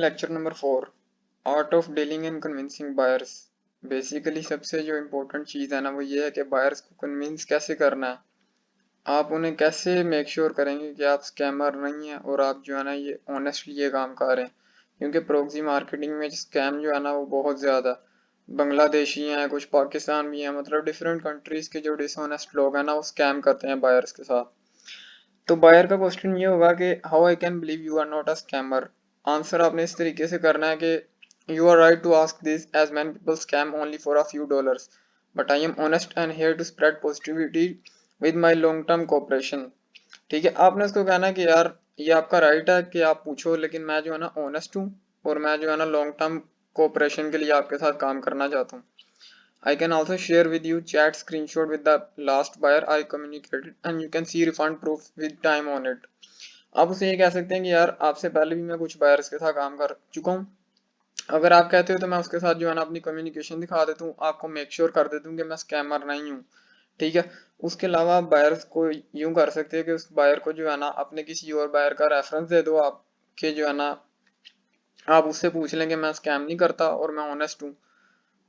Lecture number 4 art of dealing and convincing buyers. Basically सबसे जो important चीज़ है ना वो ये है कि बायर्स को कन्विंस कैसे करना है। आप उन्हें कैसे मेक श्योर करेंगे कि आप स्कैमर नहीं हैं और आप जो है ना ये ऑनेस्टली ये काम कर रहे हैं, क्योंकि प्रॉक्सी मार्केटिंग में स्कैम जो है ना वो बहुत ज़्यादा बांग्लादेशी हैं, कुछ पाकिस्तान भी हैं, मतलब डिफरेंट कंट्रीज़ के जो डिसऑनेस्ट लोग हैं ना वो स्कैम करते हैं बायर्स के साथ। तो बायर का क्वेश्चन ये होगा कि how I can believe you are not a scammer. Answer आपने इस तरीके से करना है कि you are right to ask this as many people scam only for a few dollars, but I am honest and here to spread positivity with my long term cooperation. ठीक है, आपने उसको कहना है कि यार ये आपका राइट है कि आप पूछो, लेकिन मैं जो है ना ऑनेस्ट हूँ और मैं जो है ना लॉन्ग टर्म कोऑपरेशन के लिए आपके साथ काम करना चाहता हूँ। I can also share with you chat screenshot with the last buyer I communicated and you can see refund proof with time on it. आप उसे ये कह सकते हैं कि यार आपसे पहले भी मैं कुछ बायर्स के साथ काम कर चुका हूँ, अगर आप कहते हो तो मैं उसके साथ जो है ना अपनी कम्युनिकेशन दिखा देता हूँ, आपको मेक श्योर कर देता हूँ कि मैं स्कैमर नहीं हूँ। ठीक है, उसके अलावा आप बायर्स को यूं कर सकते हैं कि उस बायर को जो है ना अपने किसी और बायर का रेफरेंस दे दो, आपके जो है ना आप उससे पूछ लें कि मैं स्कैम नहीं करता और मैं ऑनेस्ट हूँ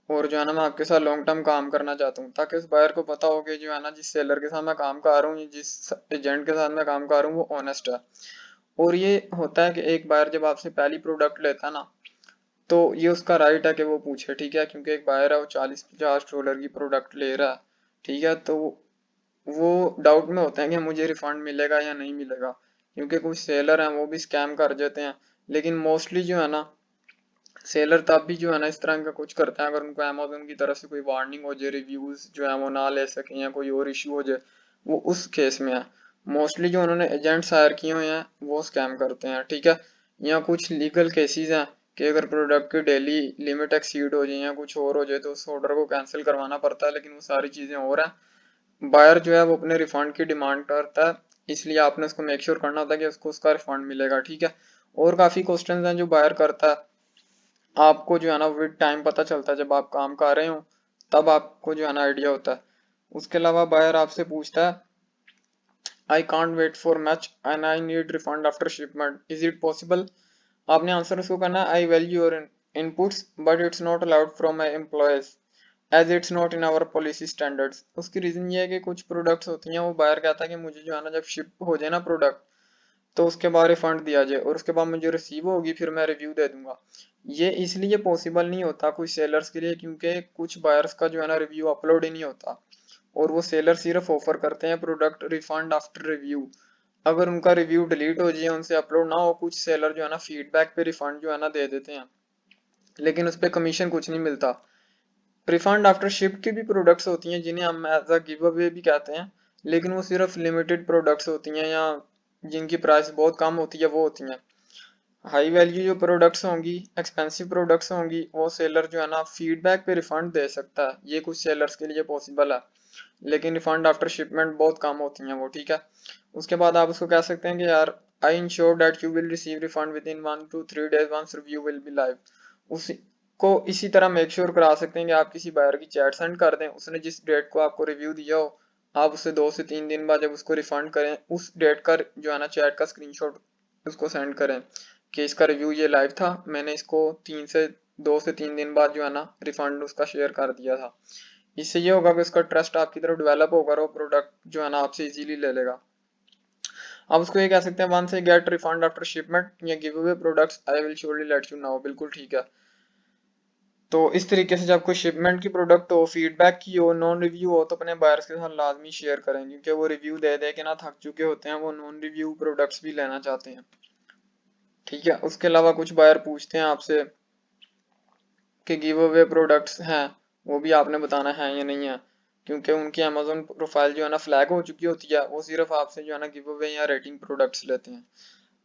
और जो है ना मैं आपके साथ लॉन्ग टर्म काम करना चाहता हूँ, ताकि उस बायर को पता हो कि जो है ना जिस सेलर के साथ मैं काम कर रहा हूँ, जिस एजेंट के साथ मैं काम कर रहा हूँ वो ऑनेस्ट है। और ये होता है कि एक बायर जब आपसे पहली प्रोडक्ट लेता है ना, तो ये उसका राइट है कि वो पूछे। ठीक है, क्योंकि एक बायर है वो 40-50 डॉलर की प्रोडक्ट ले रहा है। ठीक है, तो वो डाउट में होते हैं कि मुझे रिफंड मिलेगा या नहीं मिलेगा, क्योंकि कुछ सेलर हैं वो भी स्कैम कर देते हैं। लेकिन मोस्टली जो है ना सेलर तब भी जो है ना इस तरह का कुछ करते हैं अगर उनको अमेजोन की तरफ से कोई वार्निंग हो जाए, रिव्यूज जो है वो ना ले सकें या कोई और इशू हो जाए, वो उस केस में है। मोस्टली जो उन्होंने एजेंट्स हायर किए हुए हैं वो स्कैम करते हैं। ठीक है, या कुछ लीगल केसेस हैं कि अगर प्रोडक्ट की डेली लिमिट एक्सीड हो जाए या कुछ और हो जाए तो उस ऑर्डर को कैंसिल करवाना पड़ता है, लेकिन वो सारी चीज़ें और हैं। बायर जो है वो अपने रिफंड की डिमांड करता है, इसलिए आपने उसको मेक श्योर करना होता है कि उसको उसका रिफंड मिलेगा। ठीक है, और काफ़ी क्वेश्चंस हैं जो बायर करता है, आपको जो है ना विद टाइम पता चलता है, जब आप काम कर रहे हो तब आपको जो है ना आइडिया होता है। उसके अलावा बायर आपसे पूछता है I can't wait for match and I need refund after shipment, is it possible. आपने आंसर उसको करना है I value your inputs but it's not allowed from my employers as it's not in our policy standards. उसकी reason ये है कि कुछ products होती हैं वो बायर कहता है कि मुझे जो है ना जब शिप हो जाए ना प्रोडक्ट तो उसके बाद रिफंड दिया जाए और उसके बाद मुझे रिसीव होगी फिर मैं रिव्यू दे दूंगा। ये इसलिए पॉसिबल नहीं होता कुछ सेलर्स के लिए, क्योंकि कुछ बायर्स का जो है ना रिव्यू अपलोड ही नहीं होता और वो सेलर सिर्फ ऑफर करते हैं प्रोडक्ट रिफंड आफ्टर रिव्यू। अगर उनका रिव्यू डिलीट हो जाए, उनसे अपलोड ना हो, कुछ सेलर जो है ना फीडबैक पे रिफंड जो है ना दे देते हैं, लेकिन उस पर कमीशन कुछ नहीं मिलता। रिफंड आफ्टर शिप की भी प्रोडक्ट्स होती हैं जिन्हें हम एज अ गिव अवे भी कहते हैं, लेकिन वो सिर्फ लिमिटेड प्रोडक्ट्स होती हैं या जिनकी प्राइस बहुत कम होती है वो होती हैं। हाई वैल्यू जो प्रोडक्ट्स होंगी, एक्सपेंसिव प्रोडक्ट्स होंगी, वो सेलर जो है ना फीडबैक पे रिफंड दे सकता है, ये कुछ सेलर्स के लिए पॉसिबल है, लेकिन रिफंड आफ्टर शिपमेंट बहुत कम होती हैं वो। ठीक है, उसके बाद आप उसको कह सकते हैं कि यार I ensure that you will receive refund within 1 to 3 days once review will be live. उसी को इसी तरह मेक श्योर करा सकते हैं कि आप किसी बायर की चैट सेंड कर दें, उसने जिस डेट को आपको रिव्यू दिया हो आप उसे 2 से 3 दिन बाद जब उसको रिफंड करें उस डेट का जो है ना चैट का स्क्रीनशॉट उसको सेंड करें कि इसका रिव्यू ये लाइव था, मैंने इसको 2 से 3 दिन बाद जो है ना रिफंड उसका शेयर कर दिया था। इससे ये होगा कि उसका ट्रस्ट आपकी तरफ डेवलप होगा और वो प्रोडक्ट जो है ना आपसे इजीली ले लेगा। आप उसको ये कह सकते हैं वन से गेट रिफंड आफ्टर शिपमेंट या give away products I will surely let you know. बिल्कुल ठीक है, तो इस तरीके से जब कोई शिपमेंट की प्रोडक्ट हो, फीडबैक की हो, नॉन रिव्यू हो, तो अपने बायर्स के साथ लाजमी शेयर करें, क्योंकि वो रिव्यू दे दे के ना थक चुके होते हैं, वो नॉन रिव्यू प्रोडक्ट्स भी लेना चाहते हैं। ठीक है, उसके अलावा कुछ बायर पूछते हैं आपसे कि गिव अवे प्रोडक्ट्स हैं, वो भी आपने बताना है या नहीं है, क्योंकि उनकी अमेजोन प्रोफाइल जो है ना फ्लैग हो चुकी होती है, वो सिर्फ आपसे जो है ना गिव अवे या रेटिंग प्रोडक्ट्स लेते हैं।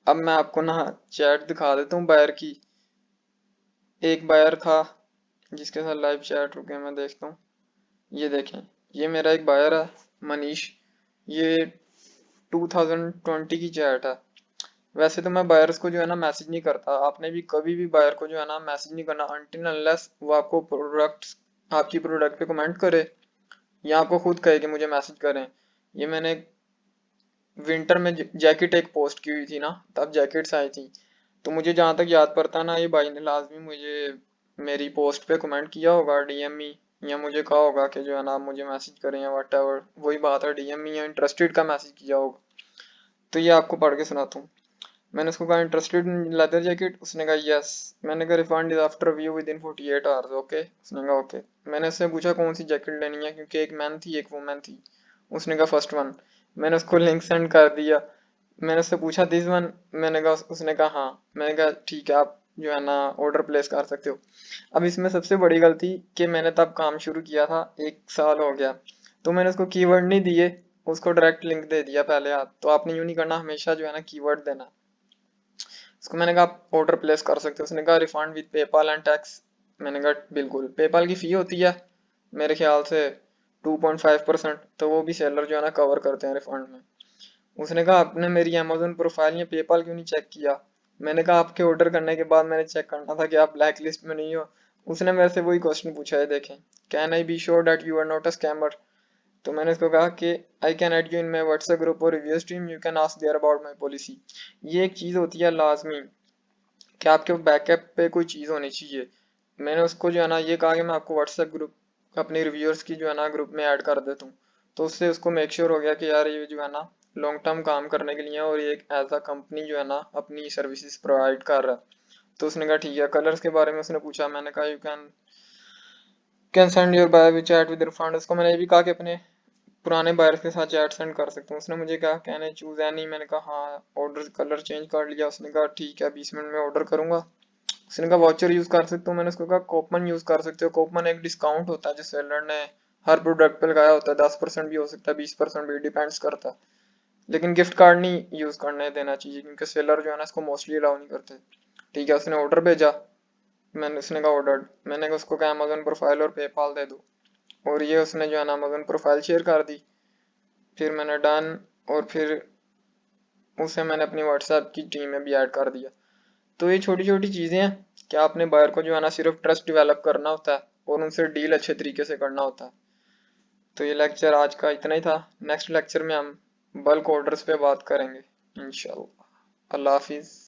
अब मैं आपको ना चैट दिखा देता हूँ बायर की। एक बायर था जिसके साथ लाइव चैट रुके मैं देखता हूँ। ये देखें, ये मेरा एक बायर है मनीष, ये 2020 की चैट है। वैसे तो मैं बायर्स को जो है ना मैसेज नहीं करता, आपने भी कभी भी बायर को जो है ना मैसेज नहीं करना अनटिल अनलेस वो आपको प्रोडक्ट्स आपकी प्रोडक्ट पे कमेंट करे या आपको खुद कहे कि मुझे मैसेज करें। ये मैंने विंटर में जैकेट एक पोस्ट की हुई थी ना, तब जैकेट्स आई थी, तो मुझे जहाँ तक याद पड़ता ना, ये भाई ने लाजमी मुझे मेरी पोस्ट पे कमेंट किया होगा, डीएम ही, या मुझे कहा होगा कि जो है ना आप मुझे मैसेज करें या वट एवर, वही बात है, डीएम ही या इंटरेस्टेड का मैसेज किया होगा। तो ये आपको पढ़ के सुनाता हूँ। मैंने उसको कहा इंटरेस्टेड इन लेदर जैकेट, उसने कहा यस। मैंने कहा refund is after view with in 48 hours, okay, उसने कहा ओके। मैंने उससे पूछा कौन सी जैकेट लेनी है, क्योंकि एक मैन थी एक वुमेन थी। उसने कहा फर्स्ट वन। मैंने उसको लिंक सेंड कर दिया। मैंने उससे पूछा दिस वन, मैंने कहा, उसने कहा हाँ। मैंने कहा ठीक है, आप जो है ना ऑर्डर प्लेस कर सकते हो। अब इसमें सबसे बड़ी गलती कि मैंने तब काम शुरू किया था, 1 साल हो गया, तो मैंने उसको कीवर्ड नहीं दिए, उसको डायरेक्ट लिंक दे दिया पहले आप। तो आपने यूं नहीं करना, हमेशा जो है ना कीवर्ड देना। उसको मैंने कहा आप ऑर्डर प्लेस कर सकते हो। उसने कहा refund with PayPal and tax. मैंने कहा बिल्कुल। पेपाल की फी होती है मेरे ख्याल से 2.5%, तो वो भी सेलर जो है ना कवर करते हैं रिफंड में। उसने कहा आपने मेरी अमेजोन प्रोफाइल या पेपाल क्यों नहीं चेक किया। मैंने कहा आपके ऑर्डर करने के बाद मैंने चेक करना था कि आप ब्लैक लिस्ट में नहीं हो। उसने मेरे से वही क्वेश्चन पूछा है, देखें, can I be sure that you are not a scammer. तो मैंने उसको कहा कि I can add you in my WhatsApp group और review stream, you can ask there about my policy. ये एक चीज़ होती है लाजमी कि आपके बैकअप पे कोई चीज़ होनी चाहिए। मैंने उसको जो है ना ये कहा कि मैं आपको व्हाट्सएप ग्रुप अपने रिव्यूअर्स की जो है ना ग्रुप में ऐड कर देता हूँ। तो उससे उसको मेक श्योर हो गया कि यार ये जो है ना लॉन्ग टर्म काम करने के लिए है, और ये एक एज अ कंपनी जो है ना अपनी सर्विसेज प्रोवाइड कर रहा है। तो उसने कहा ठीक है। कलर्स के बारे में उसने पूछा, मैंने कहा you can send your buy with chat with refund. उसको मैंने ये भी कहा कि अपने पुराने बायर्स के साथ चैट सेंड कर सकता हूँ। उसने मुझे कहा कैन आई चूज एनी। मैंने कहा हाँ। ऑर्डर कलर चेंज कर लिया। उसने कहा ठीक है, 20 मिनट में ऑर्डर करूंगा। उसने कहा वाउचर यूज कर सकते हो। मैंने उसको कहा कोपमन यूज कर सकते हो। कोपमन एक डिस्काउंट होता है जो सेलर ने हर प्रोडक्ट पे लगाया होता है, 10% भी हो सकता है, 20% भी, डिपेंड्स करता है। लेकिन गिफ्ट कार्ड नहीं यूज करने देना चाहिए, क्योंकि सेलर जो है ना इसको मोस्टली अलाउ नहीं करते। ठीक है, उसने ऑर्डर भेजा। मैंने उसने कहा ऑर्डर। मैंने कहा उसको कहा अमेजोन प्रोफाइल और पेपाल दे दो, और ये उसने जो है ना अमेजोन प्रोफाइल शेयर कर दी। फिर मैंने डन, और फिर उसे मैंने अपनी व्हाट्सएप की टीम में भी ऐड कर दिया। तो ये छोटी छोटी चीज़ें हैं कि आपने बायर को जो है ना सिर्फ ट्रस्ट डेवलप करना होता है और उनसे डील अच्छे तरीके से करना होता है। तो ये लेक्चर आज का इतना ही था। नेक्स्ट लेक्चर में हम बल्क ऑर्डर्स पे बात करेंगे इंशाल्लाह। अल्लाह हाफिज़।